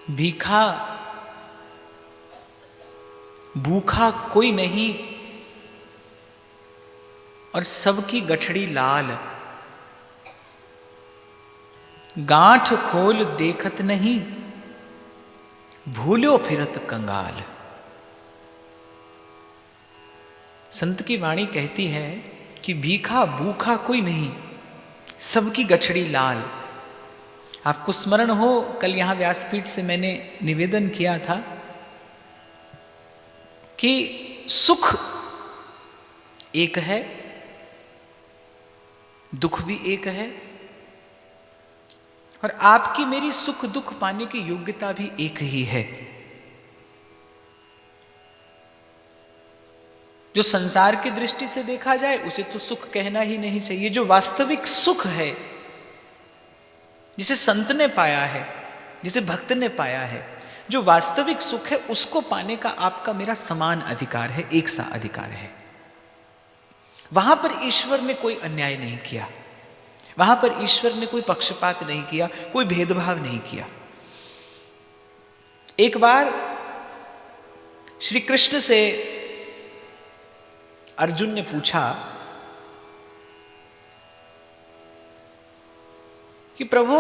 भीखा भूखा कोई नहीं और सबकी गठड़ी लाल, गांठ खोल देखत नहीं, भूलो फिरत कंगाल। संत की वाणी कहती है कि भीखा भूखा कोई नहीं, सबकी गठड़ी लाल। आपको स्मरण हो, कल यहां व्यासपीठ से मैंने निवेदन किया था कि सुख एक है, दुख भी एक है, और आपकी मेरी सुख दुख पाने की योग्यता भी एक ही है। जो संसार की दृष्टि से देखा जाए उसे तो सुख कहना ही नहीं चाहिए। जो वास्तविक सुख है, जिसे संत ने पाया है, जिसे भक्त ने पाया है, जो वास्तविक सुख है, उसको पाने का आपका मेरा समान अधिकार है, एक सा अधिकार है। वहां पर ईश्वर ने कोई अन्याय नहीं किया, वहां पर ईश्वर ने कोई पक्षपात नहीं किया, कोई भेदभाव नहीं किया। एक बार श्री कृष्ण से अर्जुन ने पूछा कि प्रभु,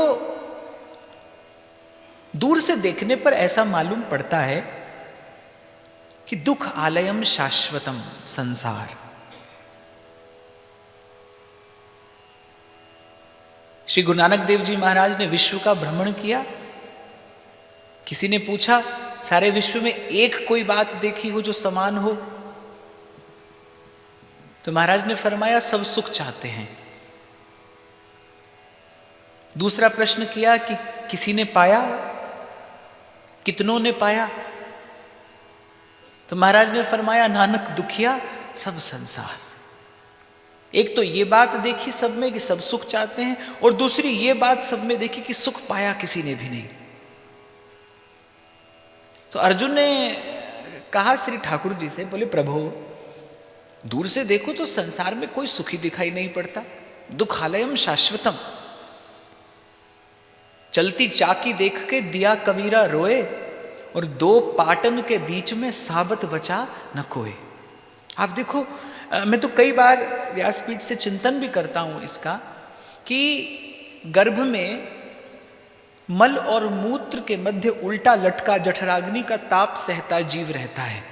दूर से देखने पर ऐसा मालूम पड़ता है कि दुख आलयम शाश्वतम संसार। श्री गुरु नानक देव जी महाराज ने विश्व का भ्रमण किया। किसी ने पूछा, सारे विश्व में एक कोई बात देखी हो जो समान हो? तो महाराज ने फरमाया, सब सुख चाहते हैं। दूसरा प्रश्न किया कि किसी ने पाया, कितनों ने पाया? तो महाराज ने फरमाया, नानक दुखिया सब संसार। एक तो ये बात देखी सब में कि सब सुख चाहते हैं, और दूसरी ये बात सब में देखी कि सुख पाया किसी ने भी नहीं। तो अर्जुन ने कहा श्री ठाकुर जी से, बोले प्रभु, दूर से देखो तो संसार में कोई सुखी दिखाई नहीं पड़ता, दुखालयम शाश्वतम। चलती चाकी देख के दिया कबीरा रोए, और दो पाटन के बीच में साबत बचा न कोई। आप देखो, मैं तो कई बार व्यासपीठ से चिंतन भी करता हूं इसका कि गर्भ में मल और मूत्र के मध्य उल्टा लटका जठराग्नि का ताप सहता जीव रहता है।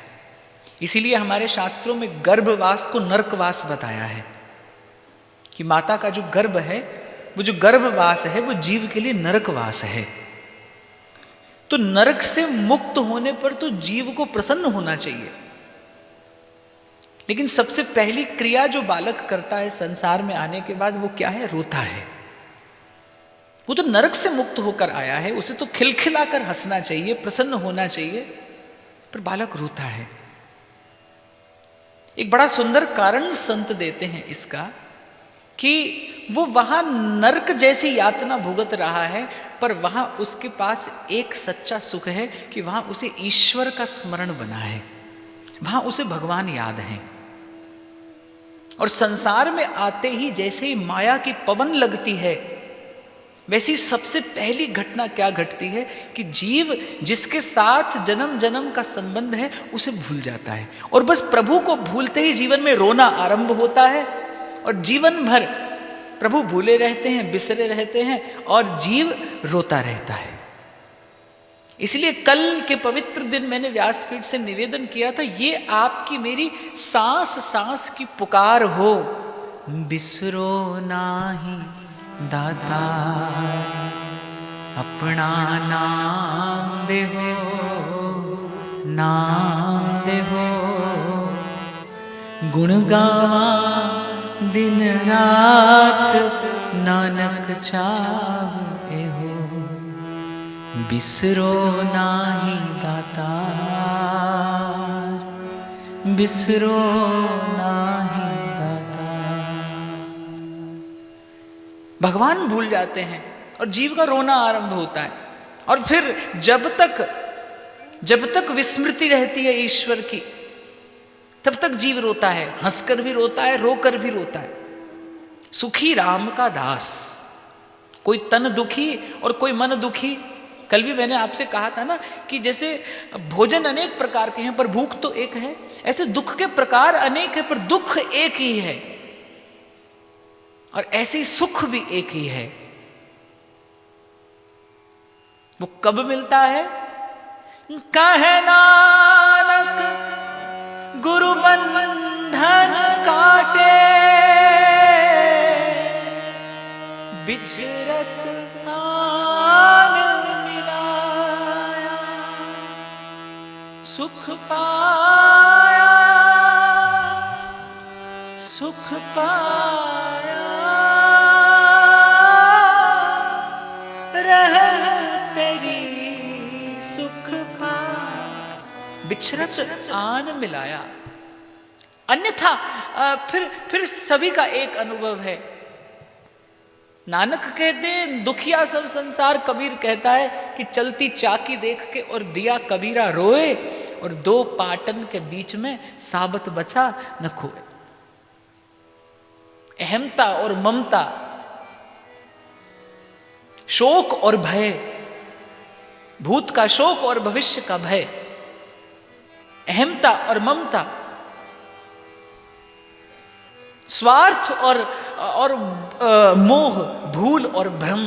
इसीलिए हमारे शास्त्रों में गर्भवास को नरकवास बताया है कि माता का जो गर्भ है, वो जो गर्भवास है, वो जीव के लिए नरकवास है। तो नरक से मुक्त होने पर तो जीव को प्रसन्न होना चाहिए, लेकिन सबसे पहली क्रिया जो बालक करता है संसार में आने के बाद, वो क्या है? रोता है। वो तो नरक से मुक्त होकर आया है, उसे तो खिलखिलाकर हंसना चाहिए, प्रसन्न होना चाहिए, पर बालक रोता है। एक बड़ा सुंदर कारण संत देते हैं इसका कि वो वहां नरक जैसी यातना भुगत रहा है, पर वहां उसके पास एक सच्चा सुख है कि वहां उसे ईश्वर का स्मरण बना है, वहां उसे भगवान याद है। और संसार में आते ही जैसे ही माया की पवन लगती है, वैसी सबसे पहली घटना क्या घटती है कि जीव जिसके साथ जन्म जन्म का संबंध है उसे भूल जाता है, और बस प्रभु को भूलते ही जीवन में रोना आरंभ होता है, और जीवन भर प्रभु भूले रहते हैं, बिसरे रहते हैं, और जीव रोता रहता है। इसलिए कल के पवित्र दिन मैंने व्यासपीठ से निवेदन किया था, ये आपकी मेरी सांस सांस की पुकार हो, बिसरो नाही दाता अपना नाम देहो, नाम देहो, गुण गावा दिन रात नानक चाहे हो, बिसरो नाही दाता, बिसरो नाही दाता। भगवान भूल जाते हैं और जीव का रोना आरंभ होता है, और फिर जब तक विस्मृति रहती है ईश्वर की, तब तक जीव रोता है, हंसकर भी रोता है, रोकर भी रोता है। सुखी राम का दास, कोई तन दुखी और कोई मन दुखी, कल भी मैंने आपसे कहा था ना कि जैसे भोजन अनेक प्रकार के हैं पर भूख तो एक है, ऐसे दुख के प्रकार अनेक है पर दुख एक ही है, और ऐसे ही सुख भी एक ही है। वो कब मिलता है? कहे नानक गुरु बंधन काटे, बिछरत आन मिलाया, सुख पाया सुख पाया, रह तेरी सुख पाया, बिछरत आन मिलाया। अन्यथा फिर सभी का एक अनुभव है। नानक कहते हैं दुखिया सब संसार, कबीर कहता है कि चलती चाकी देख के और दिया कबीरा रोए, और दो पाटन के बीच में साबत बचा न खोए। अहमता और ममता, शोक और भय, भूत का शोक और भविष्य का भय, अहमता और ममता, स्वार्थ और मोह, भूल और भ्रम,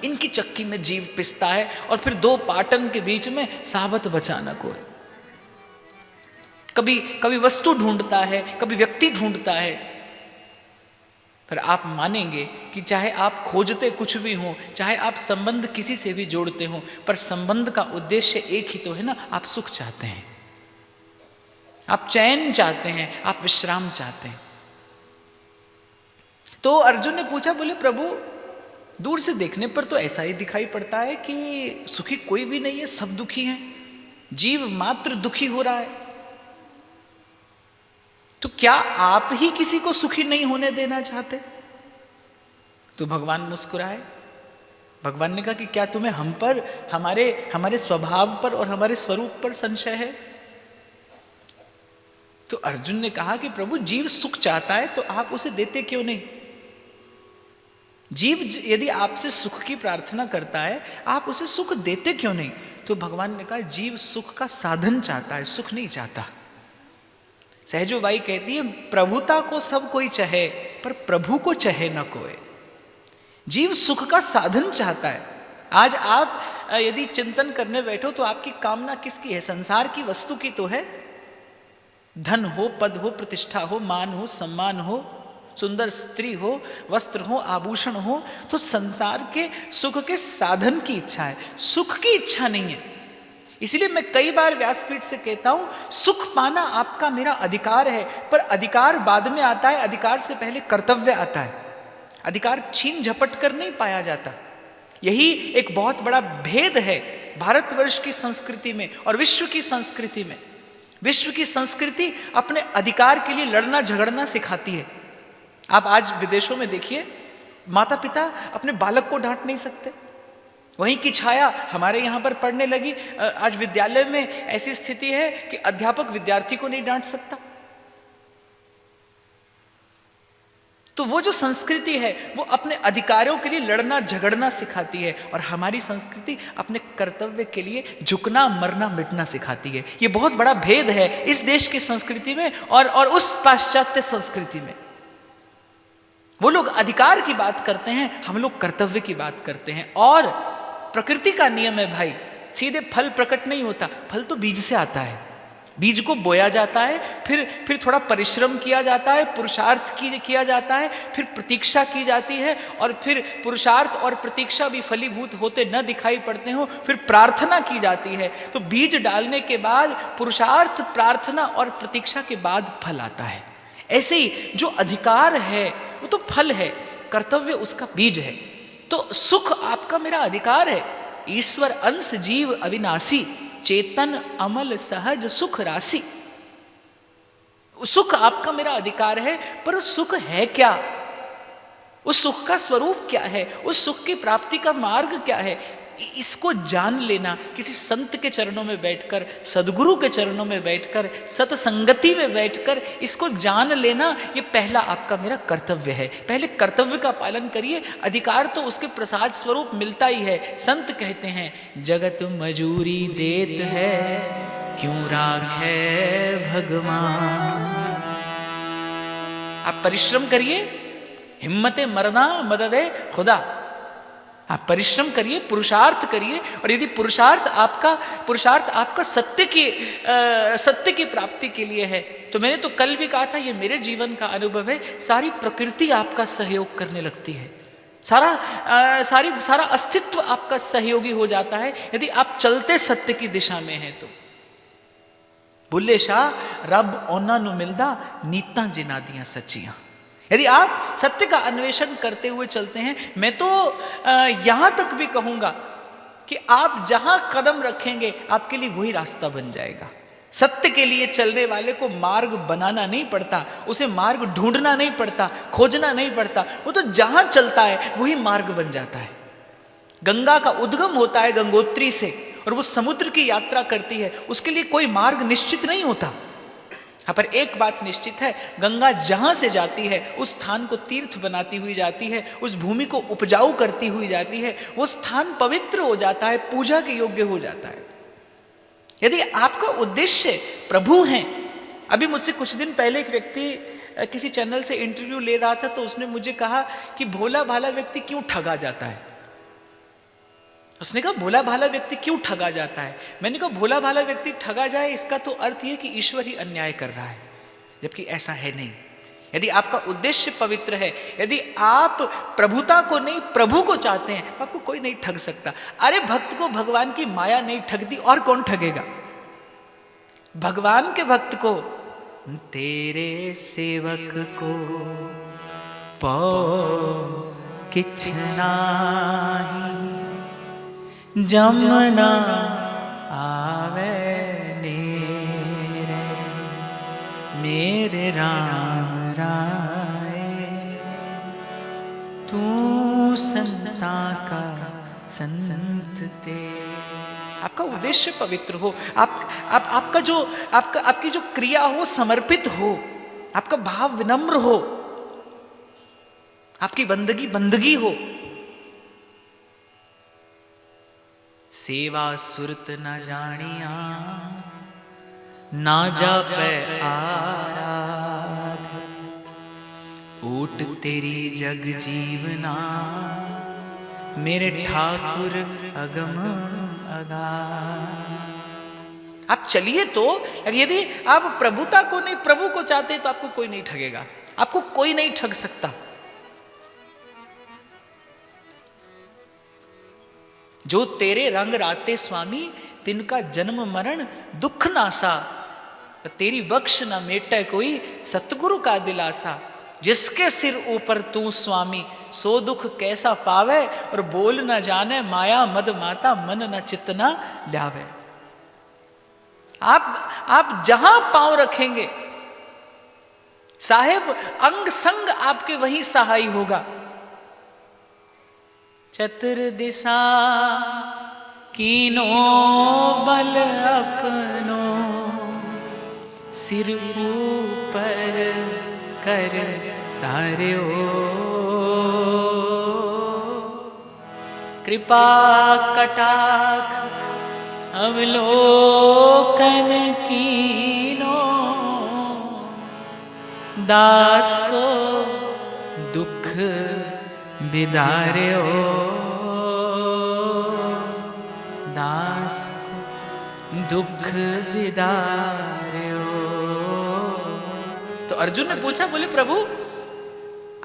इनकी चक्की में जीव पिसता है, और फिर दो पाटन के बीच में साबत बचाना कोई। कभी वस्तु ढूंढता है, कभी व्यक्ति ढूंढता है। पर आप मानेंगे कि चाहे आप खोजते कुछ भी हो, चाहे आप संबंध किसी से भी जोड़ते हो, पर संबंध का उद्देश्य एक ही तो है ना, आप सुख चाहते हैं, आप चैन चाहते हैं, आप विश्राम चाहते हैं। तो अर्जुन ने पूछा, बोले प्रभु दूर से देखने पर तो ऐसा ही दिखाई पड़ता है कि सुखी कोई भी नहीं है, सब दुखी हैं, जीव मात्र दुखी हो रहा है, तो क्या आप ही किसी को सुखी नहीं होने देना चाहते? तो भगवान मुस्कुराए। भगवान ने कहा कि क्या तुम्हें हम पर, हमारे स्वभाव पर और हमारे स्वरूप पर संशय है? तो अर्जुन ने कहा कि प्रभु जीव सुख चाहता है तो आप उसे देते क्यों नहीं? जीव यदि आपसे सुख की प्रार्थना करता है, आप उसे सुख देते क्यों नहीं? तो भगवान ने कहा जीव सुख का साधन चाहता है, सुख नहीं चाहता। सहजो बाई कहती है प्रभुता को सब कोई चाहे, पर प्रभु को चाहे न कोई। जीव सुख का साधन चाहता है। आज आप यदि चिंतन करने बैठो तो आपकी कामना किसकी है? संसार की वस्तु की तो है। धन हो, पद हो, प्रतिष्ठा हो, मान हो, सम्मान हो, सुंदर स्त्री हो, वस्त्र हो, आभूषण हो, तो संसार के सुख के साधन की इच्छा है, सुख की इच्छा नहीं है। इसलिए मैं कई बार व्यासपीठ से कहता हूं, सुख पाना आपका मेरा अधिकार है, पर अधिकार बाद में आता है, अधिकार से पहले कर्तव्य आता है। अधिकार छीन झपट कर नहीं पाया जाता। यही एक बहुत बड़ा भेद है भारतवर्ष की संस्कृति में और विश्व की संस्कृति में। विश्व की संस्कृति अपने अधिकार के लिए लड़ना झगड़ना सिखाती है। आप आज विदेशों में देखिए, माता पिता अपने बालक को डांट नहीं सकते। वहीं की छाया हमारे यहाँ पर पढ़ने लगी। आज विद्यालय में ऐसी स्थिति है कि अध्यापक विद्यार्थी को नहीं डांट सकता। तो वो जो संस्कृति है वो अपने अधिकारों के लिए लड़ना झगड़ना सिखाती है, और हमारी संस्कृति अपने कर्तव्य के लिए झुकना मरना मिटना सिखाती है। ये बहुत बड़ा भेद है इस देश की संस्कृति में और उस पाश्चात्य संस्कृति में। वो लोग अधिकार की बात करते हैं, हम लोग कर्तव्य की बात करते हैं। और प्रकृति का नियम है भाई, सीधे फल प्रकट नहीं होता, फल तो बीज से आता है। बीज को बोया जाता है, फिर थोड़ा परिश्रम किया जाता है, पुरुषार्थ किया जाता है, फिर प्रतीक्षा की जाती है, और फिर पुरुषार्थ और प्रतीक्षा भी फलीभूत होते न दिखाई पड़ते हो, फिर प्रार्थना की जाती है। तो बीज डालने के बाद पुरुषार्थ, प्रार्थना और प्रतीक्षा के बाद फल आता है। ऐसे ही जो अधिकार है वो तो फल है, कर्तव्य उसका बीज है। तो सुख आपका मेरा अधिकार है। ईश्वर अंश जीव अविनाशी, चेतन अमल सहज सुख राशि। सुख आपका मेरा अधिकार है, पर उस सुख है क्या? उस सुख का स्वरूप क्या है? उस सुख की प्राप्ति का मार्ग क्या है? इसको जान लेना, किसी संत के चरणों में बैठकर, सदगुरु के चरणों में बैठकर, सत्संगति में बैठकर इसको जान लेना, ये पहला आपका मेरा कर्तव्य है। पहले कर्तव्य का पालन करिए, अधिकार तो उसके प्रसाद स्वरूप मिलता ही है। संत कहते हैं जगत मजूरी देत है, क्यों राखे भगवान। आप परिश्रम करिए, हिम्मते मरना मददे खुदा। आप परिश्रम करिए, पुरुषार्थ करिए, और यदि पुरुषार्थ आपका सत्य की प्राप्ति के लिए है, तो मैंने तो कल भी कहा था, ये मेरे जीवन का अनुभव है, सारी प्रकृति आपका सहयोग करने लगती है, सारा अस्तित्व आपका सहयोगी हो जाता है, यदि आप चलते सत्य की दिशा में हैं तो। बुल्ले शाह रब ओना नु मिलदा, नीतां जिना दियां सच्चियां। यदि आप सत्य का अन्वेषण करते हुए चलते हैं, मैं तो यहां तक भी कहूंगा कि आप जहां कदम रखेंगे आपके लिए वही रास्ता बन जाएगा। सत्य के लिए चलने वाले को मार्ग बनाना नहीं पड़ता, उसे मार्ग ढूंढना नहीं पड़ता, खोजना नहीं पड़ता, वो तो जहां चलता है वही मार्ग बन जाता है। गंगा का उद्गम होता है गंगोत्री से, और वो समुद्र की यात्रा करती है, उसके लिए कोई मार्ग निश्चित नहीं होता। हाँ, पर एक बात निश्चित है, गंगा जहां से जाती है उस स्थान को तीर्थ बनाती हुई जाती है, उस भूमि को उपजाऊ करती हुई जाती है, वो स्थान पवित्र हो जाता है, पूजा के योग्य हो जाता है। यदि आपका उद्देश्य प्रभु हैं, अभी मुझसे कुछ दिन पहले एक व्यक्ति किसी चैनल से इंटरव्यू ले रहा था, तो उसने मुझे कहा कि भोला भाला व्यक्ति क्यों ठगा जाता है। उसने कहा भोला भाला व्यक्ति क्यों ठगा जाता है। मैंने कहा भोला भाला व्यक्ति ठगा जाए इसका तो अर्थ यह कि ईश्वर ही अन्याय कर रहा है, जबकि ऐसा है नहीं। यदि आपका उद्देश्य पवित्र है, यदि आप प्रभुता को नहीं प्रभु को चाहते हैं, तो आपको कोई नहीं ठग सकता। अरे भक्त को भगवान की माया नहीं ठगती, और कौन ठगेगा? भगवान के भक्त को, तेरे सेवक को पौ किछ नाही, जमना आवे मेरे राम राय, तू संता का संत ते। आपका उद्देश्य पवित्र हो, आपकी जो क्रिया हो समर्पित हो, आपका भाव विनम्र हो, आपकी बंदगी हो। सेवा सुरत न जानिया, ना जापै आराध, ऊट तेरी जग जीवना, मेरे ठाकुर अगम अगाध। आप चलिए तो, यदि आप प्रभुता को नहीं प्रभु को चाहते तो आपको कोई नहीं ठगेगा, आपको कोई नहीं ठग सकता। जो तेरे रंग राते स्वामी, तिनका जन्म मरण दुख नासा, तेरी बख्श न मेटे कोई सतगुरु का दिलासा। जिसके सिर ऊपर तू स्वामी, सो दुख कैसा पावे, और बोल न जाने माया मद माता, मन न चित न ल्यावे। आप जहां पांव रखेंगे साहेब, अंग संग आपके वहीं सहाय होगा। चतुर दिशा कीनो बल अपनो, सिर ऊपर कर तार्यो, कृपा कटाक्ष अवलोकन कीनो, दास को दुख बिदार्यो, दास दुख बिदार्यो। तो अर्जुन ने पूछा, बोले प्रभु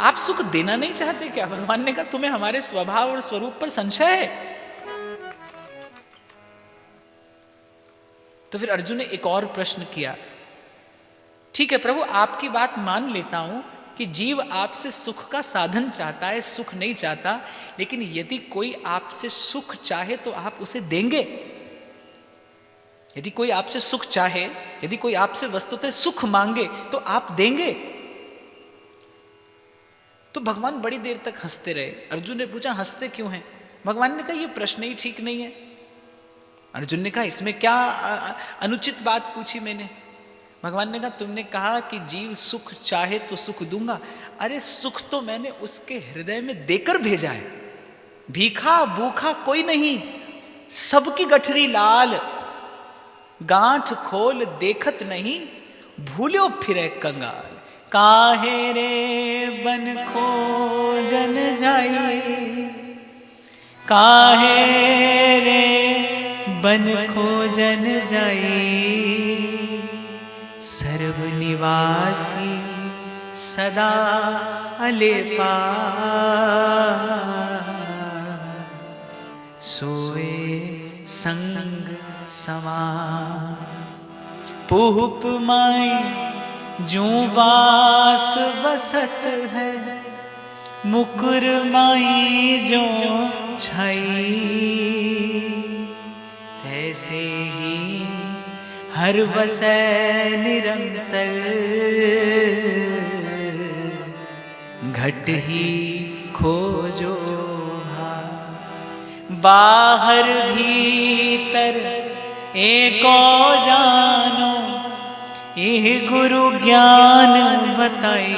आप सुख देना नहीं चाहते क्या? भगवान ने कहा तुम्हें हमारे स्वभाव और स्वरूप पर संशय है। तो फिर अर्जुन ने एक और प्रश्न किया, ठीक है प्रभु आपकी बात मान लेता हूं कि जीव आपसे सुख का साधन चाहता है, सुख नहीं चाहता, लेकिन यदि कोई आपसे सुख चाहे तो आप उसे देंगे? यदि कोई आपसे सुख चाहे, यदि कोई आपसे वस्तुतः सुख मांगे तो आप देंगे? तो भगवान बड़ी देर तक हंसते रहे। अर्जुन ने पूछा हंसते क्यों हैं? भगवान ने कहा ये प्रश्न ही ठीक नहीं है। अर्जुन ने कहा इसमें क्या अनुचित बात पूछी मैंने? भगवान ने कहा तुमने कहा कि जीव सुख चाहे तो सुख दूंगा। अरे सुख तो मैंने उसके हृदय में देकर भेजा है। भीखा भूखा कोई नहीं, सबकी गठरी लाल। गांठ खोल देखत नहीं, भूलो फिरे कंगाल। काहे रे बन खोजन जाई, काहे रे बन खोजन जाई। सर्वनिवासी सदा अलेपा, सोए संग समान। पुहुप माई जो बास बसत है, मुकुर माई जो छाई। ऐसे ही हर बसै निरंतर, घट ही खोजो बाहर भीतर एको जानो। यह गुरु ज्ञान बताई,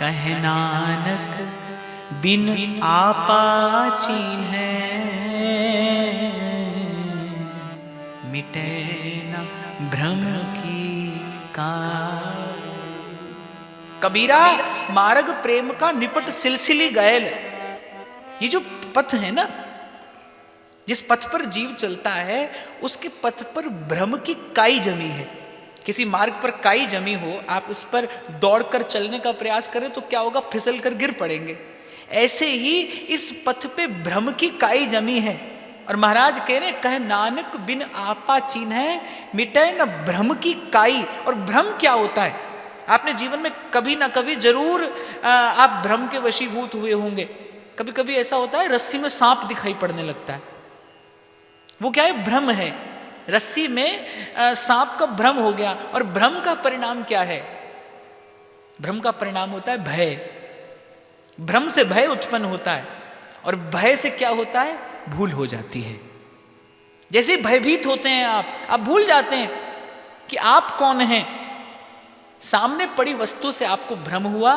कह नानक बिन आपा चीन्है। मिटे न भ्रम की काल। कबीरा मार्ग प्रेम का निपट सिलसिली गैल। ये जो पथ है ना, जिस पथ पर जीव चलता है, उसके पथ पर भ्रम की काई जमी है। किसी मार्ग पर काई जमी हो, आप उस पर दौड़कर चलने का प्रयास करें तो क्या होगा? फिसल कर गिर पड़ेंगे। ऐसे ही इस पथ पे भ्रम की काई जमी है। और महाराज कह रहे कह नानक बिन आपा चीन्है, मिटे न भ्रम की काई। और भ्रम क्या होता है? आपने जीवन में कभी ना कभी जरूर आप भ्रम के वशीभूत हुए होंगे। कभी कभी ऐसा होता है रस्सी में सांप दिखाई पड़ने लगता है। वो क्या है? भ्रम है। रस्सी में सांप का भ्रम हो गया। और भ्रम का परिणाम क्या है? भ्रम का परिणाम होता है भय। भ्रम से भय उत्पन्न होता है। और भय से क्या होता है? भूल हो जाती है। जैसे भयभीत होते हैं आप भूल जाते हैं कि आप कौन हैं। सामने पड़ी वस्तु से आपको भ्रम हुआ,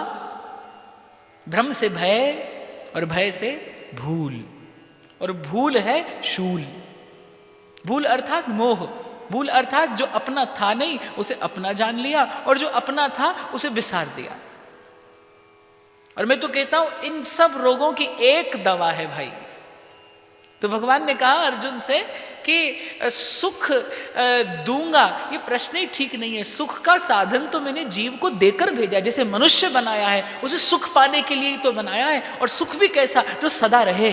भ्रम से भय, और भय से भूल। और भूल है शूल। भूल अर्थात मोह। भूल अर्थात जो अपना था नहीं उसे अपना जान लिया, और जो अपना था उसे विसार दिया। और मैं तो कहता हूं इन सब रोगों की एक दवा है भाई। तो भगवान ने कहा अर्जुन से कि सुख दूंगा, ये प्रश्न ही ठीक नहीं है। सुख का साधन तो मैंने जीव को देकर भेजा। जैसे मनुष्य बनाया है उसे सुख पाने के लिए ही तो बनाया है। और सुख भी कैसा? जो सदा रहे।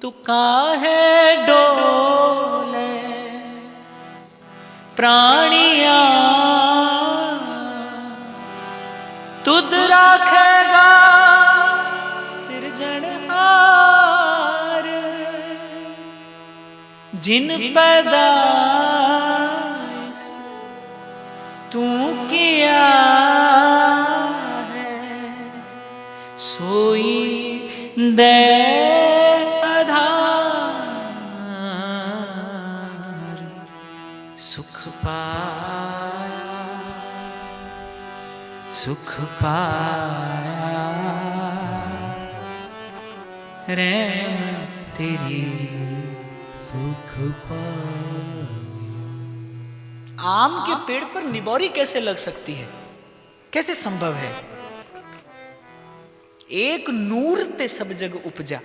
तू काहे डोले प्राणिया, तुद राखेगा जिन पैदाइश तू किया है, सोई दे आधार। सुख पाया, सुख पाया रे तेरी आम के पेड़ पर निबोरी कैसे लग सकती है? कैसे संभव है? एक नूर ते सब जग उपजा।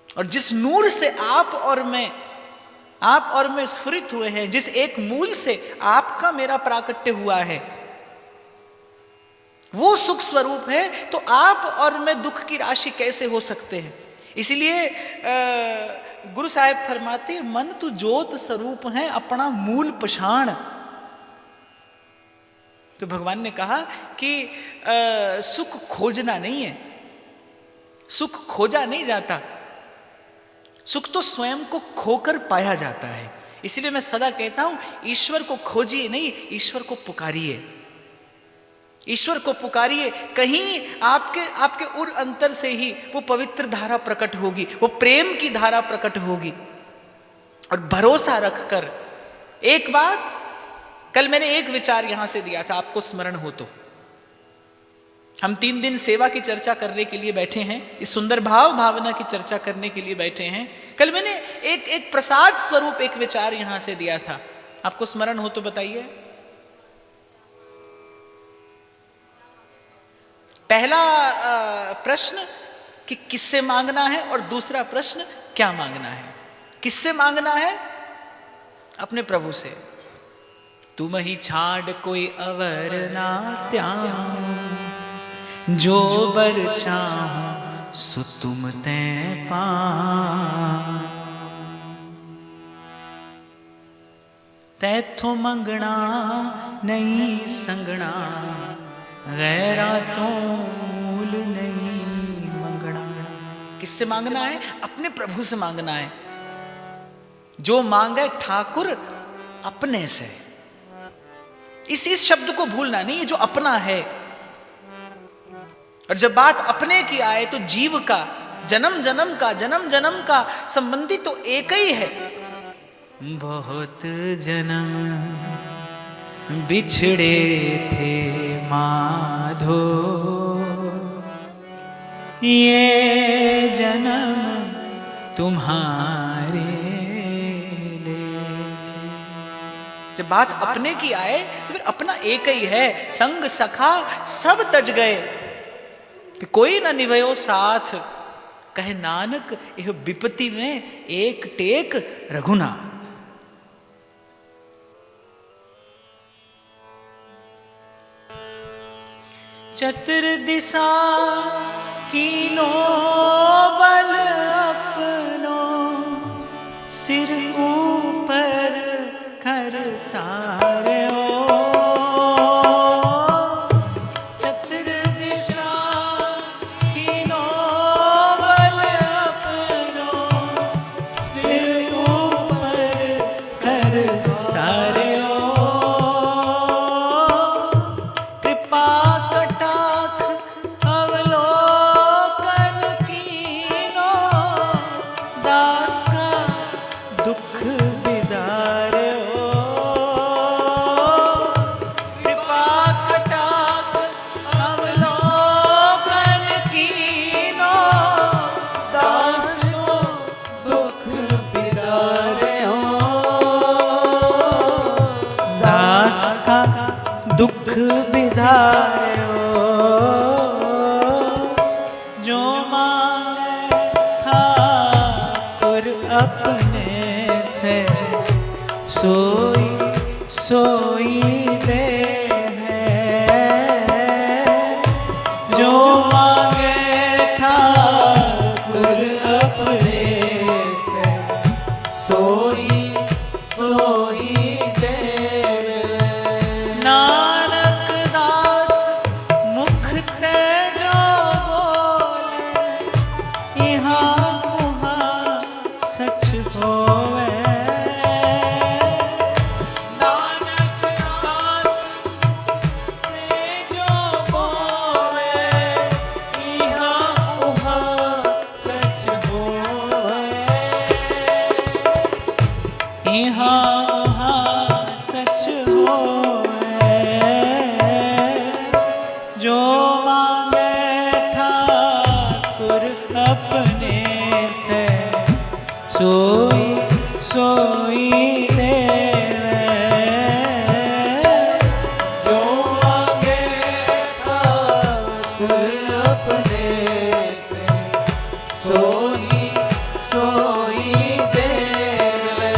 और जिस नूर से आप और मैं स्फुरित हुए हैं, जिस एक मूल से आपका मेरा प्राकट्य हुआ है, वो सुख स्वरूप है। तो आप और मैं दुख की राशि कैसे हो सकते हैं? इसलिए गुरु साहिब फरमाते मन तू जोत स्वरूप है, अपना मूल पछाण। तो भगवान ने कहा कि सुख खोजना नहीं है, सुख खोजा नहीं जाता। सुख तो स्वयं को खोकर पाया जाता है। इसलिए मैं सदा कहता हूं ईश्वर को खोजिए नहीं, ईश्वर को पुकारिए। ईश्वर को पुकारिए, कहीं आपके आपके उर अंतर से ही वो पवित्र धारा प्रकट होगी, वो प्रेम की धारा प्रकट होगी। और भरोसा रखकर, एक बात कल मैंने एक विचार यहां से दिया था, आपको स्मरण हो तो, हम 3 दिन सेवा की चर्चा करने के लिए बैठे हैं, इस सुंदर भाव भावना की चर्चा करने के लिए बैठे हैं। कल मैंने एक प्रसाद स्वरूप एक विचार यहां से दिया था, आपको स्मरण हो तो बताइए। पहला प्रश्न कि किससे मांगना है, और दूसरा प्रश्न क्या मांगना है। किससे मांगना है? अपने प्रभु से। तुम ही छाड़ कोई अवर ना त्याग, जो बर चाहो सो तुम ते पा। तैथों मंगना नहीं संगना, गैरा तो मूल नहीं मंगना। किससे मांगना है? अपने प्रभु से मांगना है। जो मांगे ठाकुर अपने से। इस शब्द को भूलना नहीं, जो अपना है। और जब बात अपने की आए तो जीव का, जन्म जन्म का संबंधी तो एक ही है। बहुत जन्म बिछड़े थे माधो, ये जन्म तुम्हारे लिए। जब बात अपने की आए तो फिर अपना एक ही है। संग सखा सब तज गए, कोई न निभयो साथ, कहे नानक यह विपत्ति में एक टेक रघुनाथ। चतुर्दिशा कीनो बल अपनो, सिर ऊपर करता रे ओ। चतुर्दिशा कीनो बल अपनो, सिर ऊपर करता रे ओ। कृपा दुख बिधारो, जो मांगे ठाकुर अपने से, सोई सोई दे है। जो मांगे ठाकुर अपने से, सोई सोई दे। नानक दास मुख ते जो बोले, यहाँ वहाँ सच होवे। नानक दास से जो बोले, यहाँ वहाँ सच होवे। यहाँ वहाँ सच होवे। जो मांगे ठाकुर अपने से, सोई सोई देवे। जो मांगे ठाकुर अपने से, सोई सोई देवे।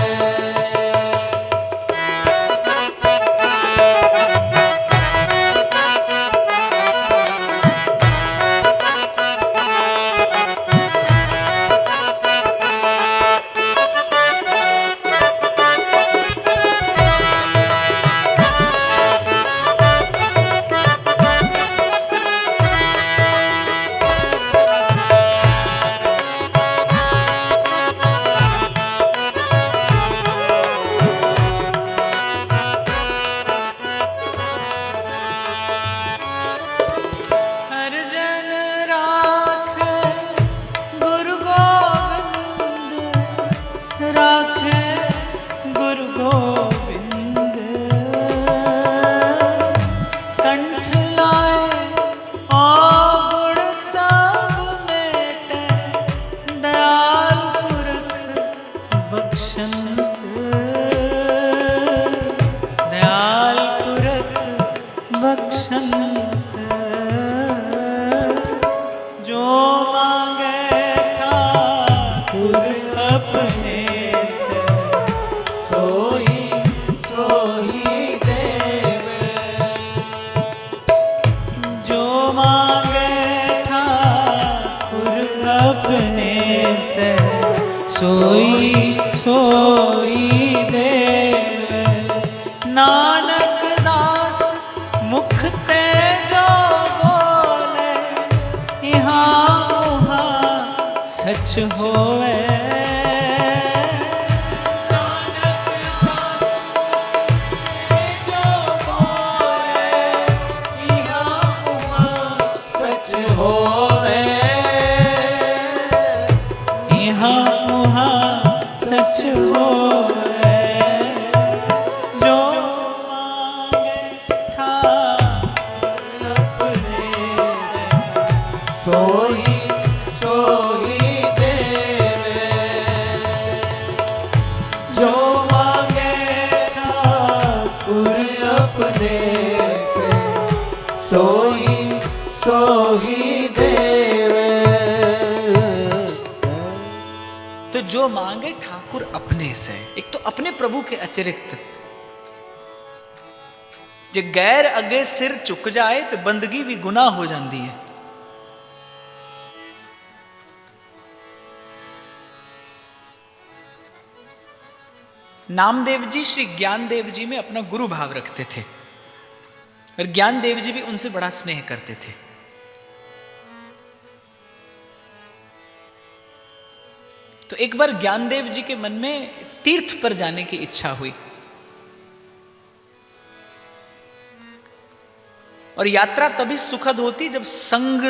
अपने से सोई सोई देवे। नानक दास मुख ते जो बोले, यहाँ वहाँ सच होवे। जो मांगे ठाकुर अपने से। एक तो अपने प्रभु के अतिरिक्त जे गैर अगे सिर चुक जाए तो बंदगी भी गुनाह हो जाती है। नामदेव जी श्री ज्ञानदेव जी में अपना गुरु भाव रखते थे और ज्ञानदेव जी भी उनसे बड़ा स्नेह करते थे। तो एक बार ज्ञानदेव जी के मन में तीर्थ पर जाने की इच्छा हुई और यात्रा तभी सुखद होती जब संग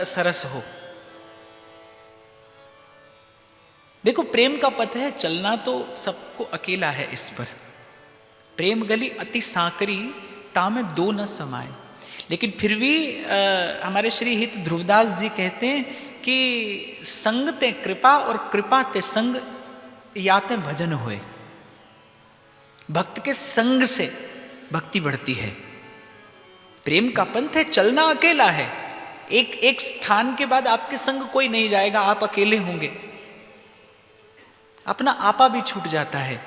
सरस हो। देखो प्रेम का पथ है, चलना तो सबको अकेला है इस पर। प्रेम गली अति सांकरी तामे दो न समाए। लेकिन फिर भी हमारे श्री हित ध्रुवदास जी कहते हैं कि संग ते कृपा और कृपा ते संग याते भजन होए। भक्त के संग से भक्ति बढ़ती है। प्रेम का पंथ है, चलना अकेला है। एक स्थान के बाद आपके संग कोई नहीं जाएगा, आप अकेले होंगे। अपना आपा भी छूट जाता है,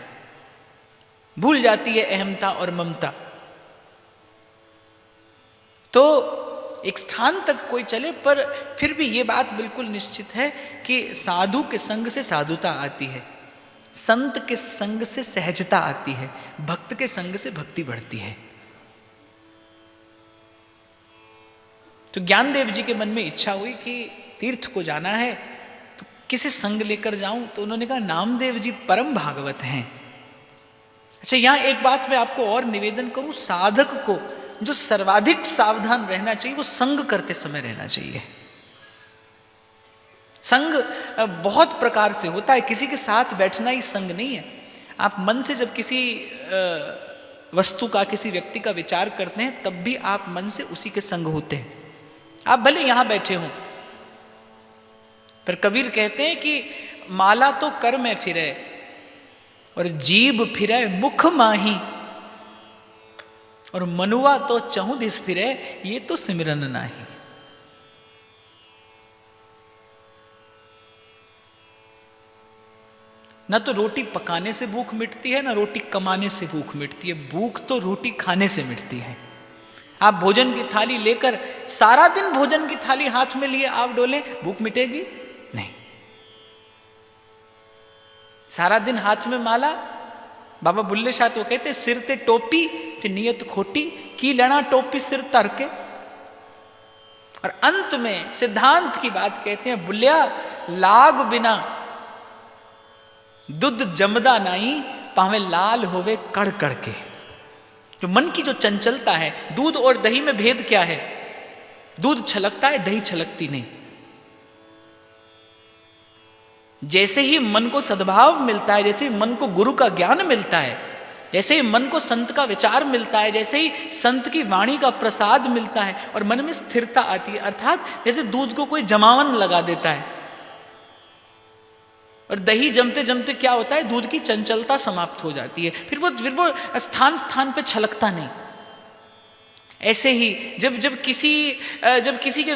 भूल जाती है अहमता और ममता। तो एक स्थान तक कोई चले, पर फिर भी ये बात बिल्कुल निश्चित है कि साधु के संग से साधुता आती है, संत के संग से सहजता आती है, भक्त के संग से भक्ति बढ़ती है। तो ज्ञानदेव जी के मन में इच्छा हुई कि तीर्थ को जाना है तो किसे संग लेकर जाऊं। तो उन्होंने कहा नामदेव जी परम भागवत हैं। अच्छा, यहां एक बात मैं आपको और निवेदन करूं, साधक को जो सर्वाधिक सावधान रहना चाहिए वो संग करते समय रहना चाहिए। संग बहुत प्रकार से होता है, किसी के साथ बैठना ही संग नहीं है। आप मन से जब किसी वस्तु का, किसी व्यक्ति का विचार करते हैं तब भी आप मन से उसी के संग होते हैं। आप भले यहां बैठे हो, पर कबीर कहते हैं कि माला तो कर में फिरे और जीभ फिरे मुख माही, और मनुआ तो चहु दिस फिरे ये तो सिमरन नाही। ना तो रोटी पकाने से भूख मिटती है, ना रोटी कमाने से भूख मिटती है। भूख तो रोटी खाने से मिटती है। आप भोजन की थाली लेकर सारा दिन भोजन की थाली हाथ में लिए आप डोलें, भूख मिटेगी नहीं। सारा दिन हाथ में माला, बाबा बुल्ले शाह तो कहते सिर ते टोपी ते नियत खोटी, की लेना टोपी सिर तर के। और अंत में सिद्धांत की बात कहते हैं, बुल्लिया लाग बिना दूध जमदा नहीं, पावे लाल होवे कड़ कड़ के। जो मन की जो चंचलता है, दूध और दही में भेद क्या है? दूध छलकता है, दही छलकती नहीं। जैसे ही मन को सद्भाव मिलता है, जैसे ही मन को गुरु का ज्ञान मिलता है, जैसे ही मन को संत का विचार मिलता है, जैसे ही संत की वाणी का प्रसाद मिलता है और मन में स्थिरता आती है, अर्थात जैसे दूध को कोई जमावन लगा देता है और दही जमते जमते क्या होता है, दूध की चंचलता समाप्त हो जाती है, फिर वो स्थान स्थान पे छलकता नहीं। ऐसे ही जब किसी के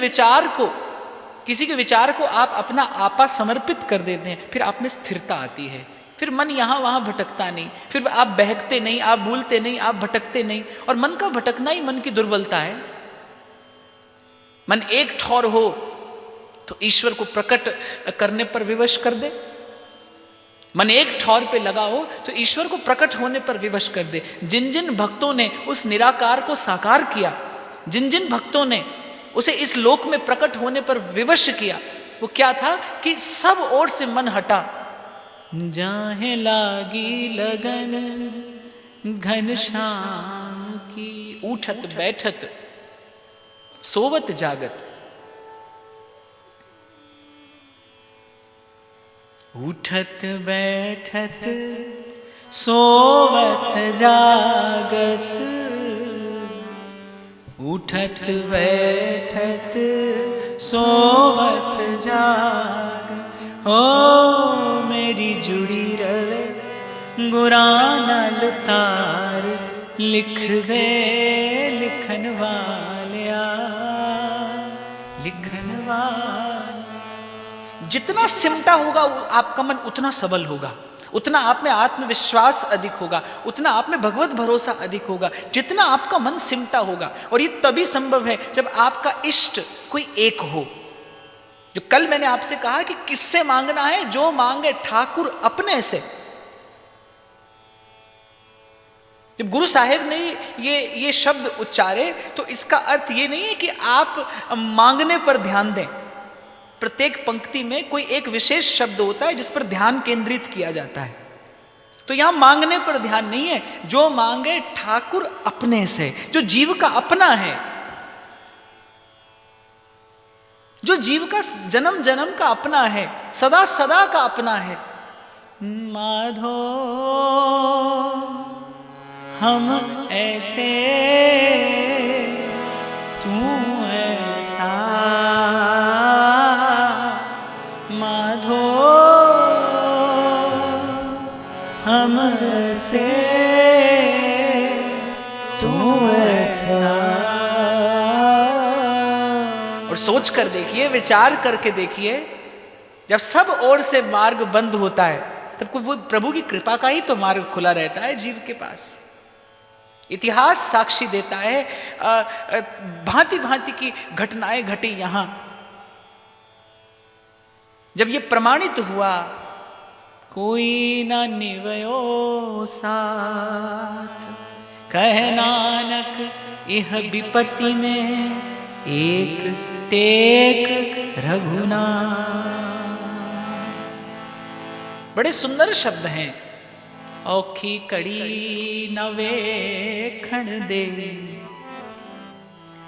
विचार को आप अपना आपा समर्पित कर देते हैं, फिर आप में स्थिरता आती है। फिर मन यहाँ वहाँ भटकता नहीं, फिर आप बहकते नहीं, आप भूलते नहीं, आप भटकते नहीं। और मन का भटकना ही मन की दुर्बलता है। मन एक ठौर हो तो ईश्वर को प्रकट करने पर विवश कर दे। मन एक ठौर पे लगा हो तो ईश्वर को प्रकट होने पर विवश कर दे। जिन जिन भक्तों ने उस निराकार को साकार किया, जिन जिन भक्तों ने उसे इस लोक में प्रकट होने पर विवश किया, वो क्या था कि सब ओर से मन हटा। जाहे लागी लगन घनश्याम की, उठत बैठत सोवत जागत। उठत बैठत सोवत जागत, उठत बैठत सोवत जागत। हो मेरी जुड़ी रवे गुरानल तार, लिख दे लिखन वालिया, लिखन वाल। जितना सिमटा होगा आपका मन उतना सबल होगा, उतना आप में आत्मविश्वास अधिक होगा, उतना आप में भगवत भरोसा अधिक होगा, जितना आपका मन सिमटा होगा। और ये तभी संभव है जब आपका इष्ट कोई एक हो। जो कल मैंने आपसे कहा कि किससे मांगना है, जो मांगे ठाकुर अपने से। जब गुरु साहिब ने ये शब्द उच्चारे तो इसका अर्थ ये नहीं है कि आप मांगने पर ध्यान दें। प्रत्येक पंक्ति में कोई एक विशेष शब्द होता है जिस पर ध्यान केंद्रित किया जाता है। तो यहां मांगने पर ध्यान नहीं है, जो मांगे ठाकुर अपने से, जो जीव का अपना है, जो जीव का जन्म जन्म का अपना है, सदा सदा का अपना है। माधो हम ऐसे तू ऐसा, माधो हम से तू ऐसा। और सोच कर देखिए, विचार करके देखिए, जब सब ओर से मार्ग बंद होता है तब वो प्रभु की कृपा का ही तो मार्ग खुला रहता है जीव के पास। इतिहास साक्षी देता है, भांति भांति की घटनाएं घटी यहां। जब ये प्रमाणित हुआ, कोई ना निवयो साथ, कह नानक इह विपत्ति में एक टेक रघुनाथ। बड़े सुंदर शब्द हैं। औखी कड़ी नवे खण दे,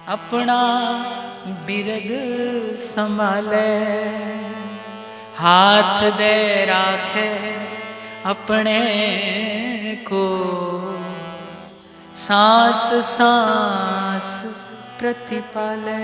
अपना बिरद संभाले, हाथ दे राखे अपने को, सांस सांस प्रतिपाले।